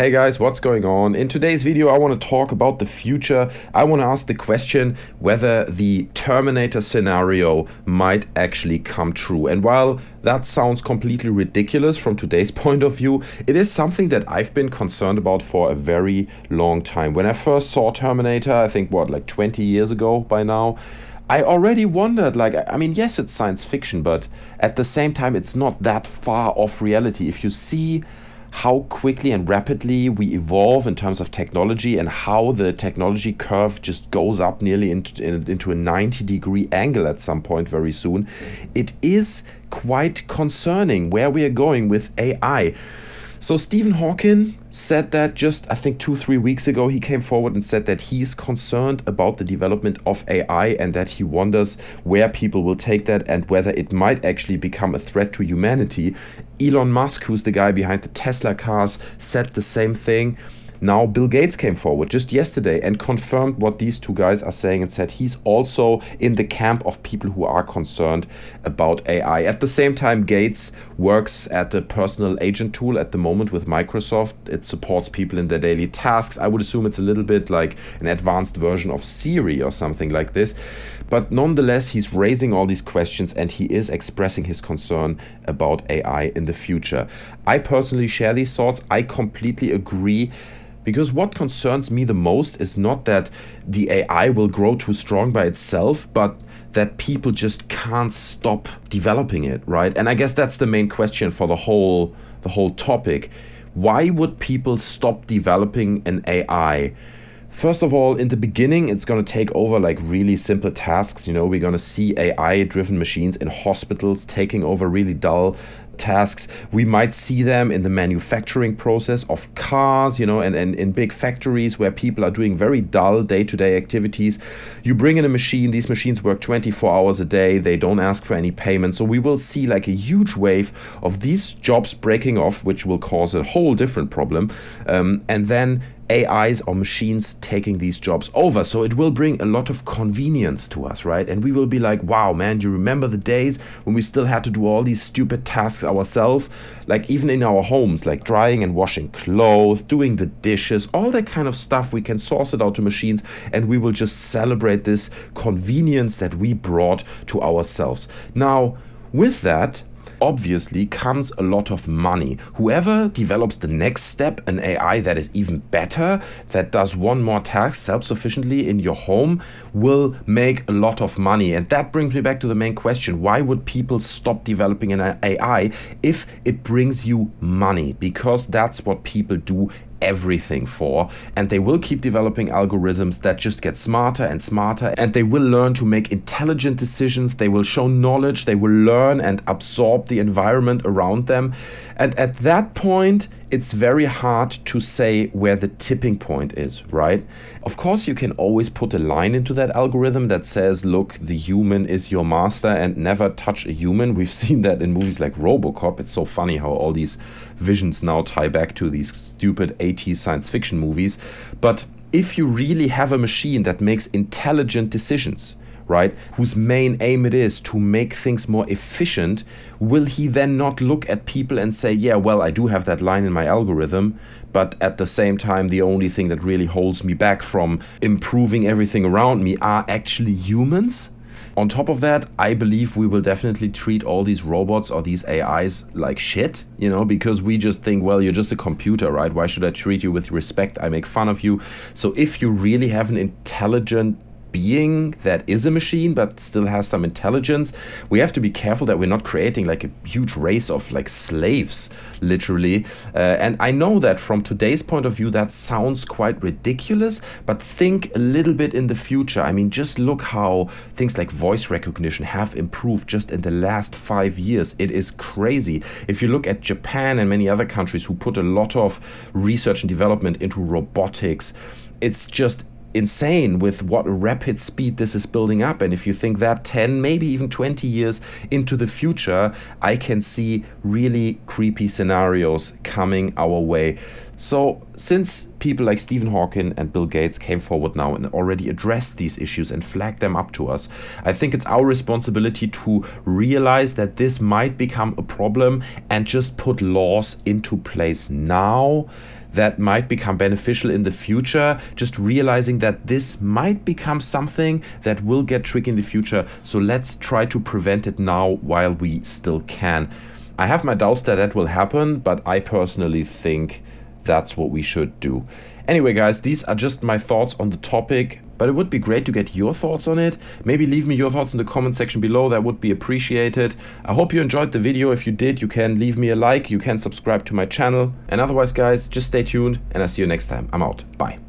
Hey guys, what's going on? In today's video, I want to talk about the future. I want to ask the question whether the Terminator scenario might actually come true. And while that sounds completely ridiculous from today's point of view, it is something that I've been concerned about for a very long time. When I first saw Terminator, I think like 20 years ago by now, I already wondered, yes, it's science fiction, but at the same time, it's not that far off reality. If you see how quickly and rapidly we evolve in terms of technology and how the technology curve just goes up nearly into a 90-degree angle at some point very soon, it is quite concerning where we are going with AI. So Stephen Hawking said that just, I think 2-3 weeks ago, he came forward and said that he's concerned about the development of AI and that he wonders where people will take that and whether it might actually become a threat to humanity. Elon Musk, who's the guy behind the Tesla cars, said the same thing. Now Bill Gates came forward just yesterday and confirmed what these two guys are saying and said he's also in the camp of people who are concerned about AI. At the same time, Gates works at the personal agent tool at the moment with Microsoft. It supports people in their daily tasks. I would assume it's a little bit like an advanced version of Siri or something like this. But nonetheless, he's raising all these questions and he is expressing his concern about AI in the future. I personally share these thoughts. I completely agree. Because what concerns me the most is not that the AI will grow too strong by itself, but that people just can't stop developing it, right? And I guess that's the main question for the whole topic. Why would people stop developing an AI? First of all, in the beginning, it's going to take over like really simple tasks. We're going to see AI-driven machines in hospitals taking over really dull tasks. We might see them in the manufacturing process of cars, and in big factories where people are doing very dull day-to-day activities. You bring in a machine, these machines work 24 hours a day, they don't ask for any payment. So we will see like a huge wave of these jobs breaking off, which will cause a whole different problem. And then AIs or machines taking these jobs over. So it will bring a lot of convenience to us, right? And we will be like, wow, man, do you remember the days when we still had to do all these stupid tasks ourselves? Like even in our homes, like drying and washing clothes, doing the dishes, all that kind of stuff. We can source it out to machines and we will just celebrate this convenience that we brought to ourselves. Now, with that, obviously comes a lot of money. Whoever develops the next step, an AI that is even better, that does one more task self-sufficiently in your home, will make a lot of money. And that brings me back to the main question. Why would people stop developing an AI if it brings you money? Because that's what people do everything for, and they will keep developing algorithms that just get smarter and smarter, and they will learn to make intelligent decisions. They will show knowledge, they will learn and absorb the environment around them, and at that point it's very hard to say where the tipping point is, right? Of course, you can always put a line into that algorithm that says, look, the human is your master and never touch a human. We've seen that in movies like RoboCop. It's so funny how all these visions now tie back to these stupid 80s science fiction movies. But if you really have a machine that makes intelligent decisions, right, whose main aim it is to make things more efficient, will he then not look at people and say, yeah, well, I do have that line in my algorithm, but at the same time, the only thing that really holds me back from improving everything around me are actually humans? On top of that, I believe we will definitely treat all these robots or these AIs like shit, because we just think, well, you're just a computer, right? Why should I treat you with respect? I make fun of you. So if you really have an intelligent being that is a machine but still has some intelligence, we have to be careful that we're not creating like a huge race of like slaves, literally. And I know that from today's point of view that sounds quite ridiculous, but think a little bit in the future. I mean, just look how things like voice recognition have improved just in the last 5 years. It is crazy. If you look at Japan and many other countries who put a lot of research and development into robotics, it's just insane with what rapid speed this is building up. And if you think that 10, maybe even 20 years into the future, I can see really creepy scenarios coming our way. So since people like Stephen Hawking and Bill Gates came forward now and already addressed these issues and flagged them up to us, I think it's our responsibility to realize that this might become a problem and just put laws into place now that might become beneficial in the future, just realizing that this might become something that will get tricky in the future. So let's try to prevent it now while we still can. I have my doubts that that will happen, but I personally think that's what we should do. Anyway, guys, these are just my thoughts on the topic, but it would be great to get your thoughts on it. Maybe leave me your thoughts in the comment section below. That would be appreciated. I hope you enjoyed the video. If you did, you can leave me a like, you can subscribe to my channel. And otherwise, guys, just stay tuned and I'll see you next time. I'm out. Bye.